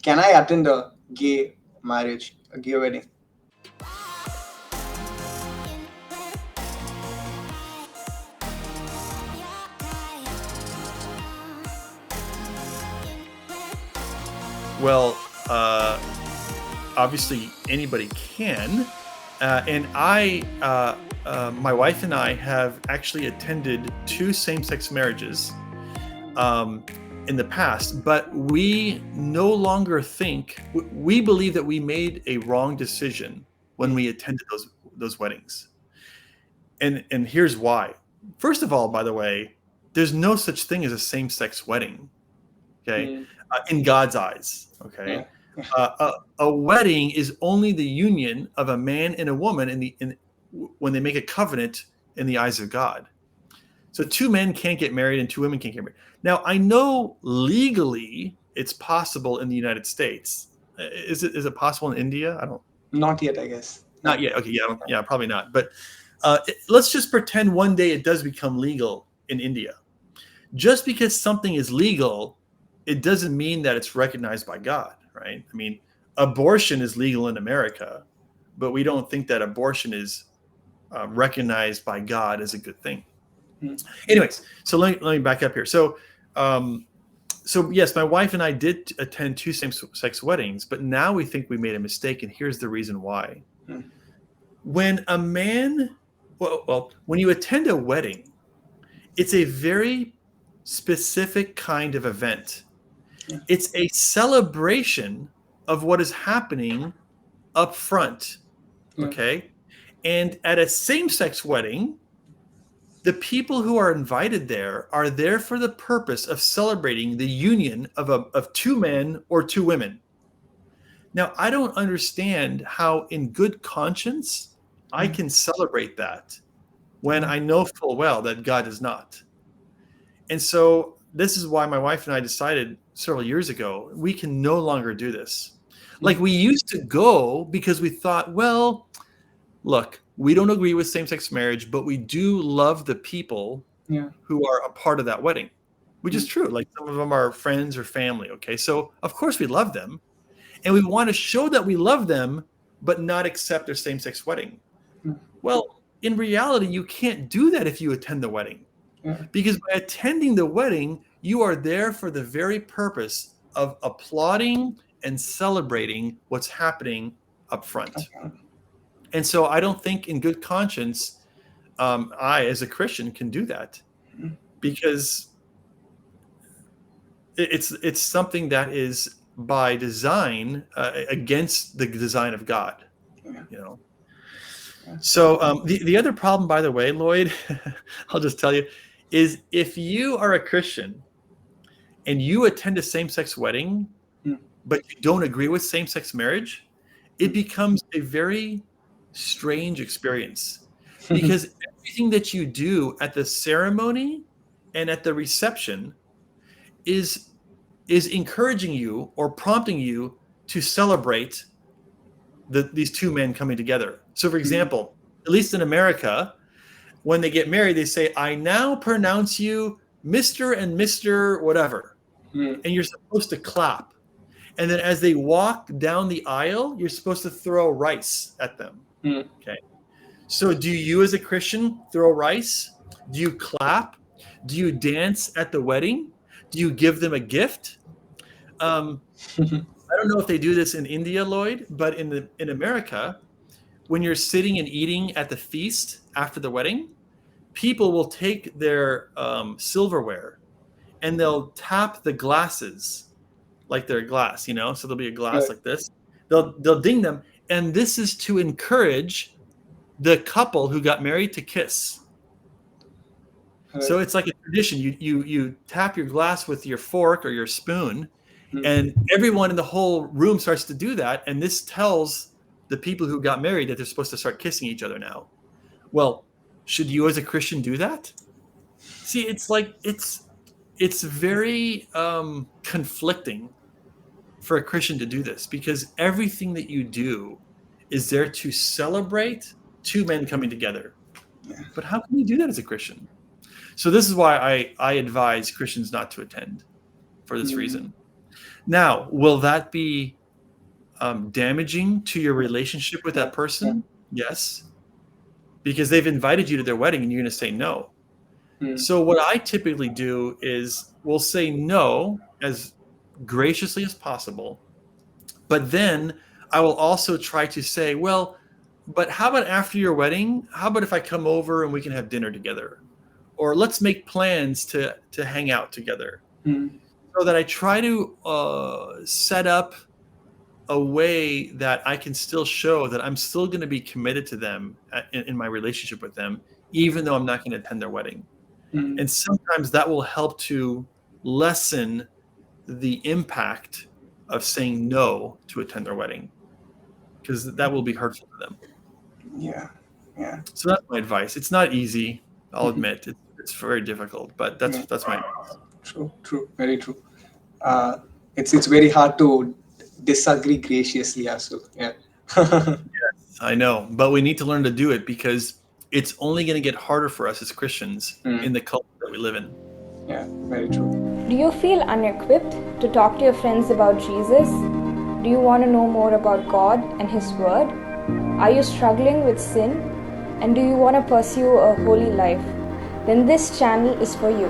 Can I attend a gay marriage, a gay wedding? Well, obviously anybody can, and my wife and I have actually attended 2 same-sex marriages in the past, but we no longer think we believe that we made a wrong decision when we attended those weddings, and here's why. First of all, by the way, there's no such thing as a same-sex wedding. Okay, in God's eyes. Okay, a wedding is only the union of a man and a woman when they make a covenant in the eyes of God. So 2 men can't get married and 2 women can't get married. Now, I know legally it's possible in the United States. Is it possible in India? I don't. Not yet, I guess. Not yet. Okay, yeah, probably not. But let's just pretend one day it does become legal in India. Just because something is legal, it doesn't mean that it's recognized by God, right? I mean, abortion is legal in America, but we don't think that abortion is recognized by God as a good thing. Anyways, so let me back up here. So yes, my wife and I did attend 2 same-sex weddings, but now we think we made a mistake, and here's the reason why. When a man, when you attend a wedding, it's a very specific kind of event. It's a celebration of what is happening up front, okay? And at a same-sex wedding, the people who are invited there are there for the purpose of celebrating the union of 2 men or 2 women. Now, I don't understand how in good conscience I can celebrate that when I know full well that God does not. And so this is why my wife and I decided several years ago, we can no longer do this. Like, we used to go because we thought, well, look, we don't agree with same-sex marriage, but we do love the people who are a part of that wedding, which is true. Like, some of them are friends or family, okay? So, of course, we love them. And we want to show that we love them, but not accept their same-sex wedding. Well, in reality, you can't do that if you attend the wedding. Because by attending the wedding, you are there for the very purpose of applauding and celebrating what's happening up front. And so I don't think in good conscience, I, as a Christian, can do that, because it's something that is by design against the design of God, you know. So the other problem, by the way, Lloyd, I'll just tell you, is if you are a Christian and you attend a same-sex wedding, but you don't agree with same-sex marriage, it becomes a very strange experience, because everything that you do at the ceremony and at the reception is encouraging you or prompting you to celebrate these 2 men coming together. So, for example, at least in America, when they get married, they say, "I now pronounce you Mr. and Mr. whatever," and you're supposed to clap. And then as they walk down the aisle, you're supposed to throw rice at them. Okay. So do you, as a Christian, throw rice? Do you clap? Do you dance at the wedding? Do you give them a gift? I don't know if they do this in India, Lloyd, but in America, when you're sitting and eating at the feast after the wedding, people will take their silverware and they'll tap the glasses like they're glass, you know? So there'll be a glass like this. They'll ding them. And this is to encourage the couple who got married to kiss. So it's like a tradition. You tap your glass with your fork or your spoon, and everyone in the whole room starts to do that. And this tells the people who got married that they're supposed to start kissing each other now. Well, should you as a Christian do that? See, it's like it's very conflicting for a Christian to do this, because everything that you do is there to celebrate 2 men coming together. But how can you do that as a Christian? So this is why I advise Christians not to attend, for this reason. Now, will that be damaging to your relationship with that Yeah. person? Yes, because they've invited you to their wedding and you're going to say no. So what I typically do is we'll say no as graciously as possible, but then I will also try to say, well, but how about after your wedding? How about if I come over and we can have dinner together? Or let's make plans to hang out together. So that I try to set up a way that I can still show that I'm still going to be committed to them in my relationship with them, even though I'm not going to attend their wedding. And sometimes that will help to lessen the impact of saying no to attend their wedding, because that will be hurtful to them. Yeah. Yeah. So that's my advice. It's not easy, I'll admit. It's very difficult, but that's my advice. True. Very true. It's very hard to disagree graciously as well. Yeah. I know, but we need to learn to do it because it's only going to get harder for us as Christians in the culture that we live in. Yeah, very true. Do you feel unequipped to talk to your friends about Jesus? Do you want to know more about God and His Word? Are you struggling with sin? And do you want to pursue a holy life? Then this channel is for you.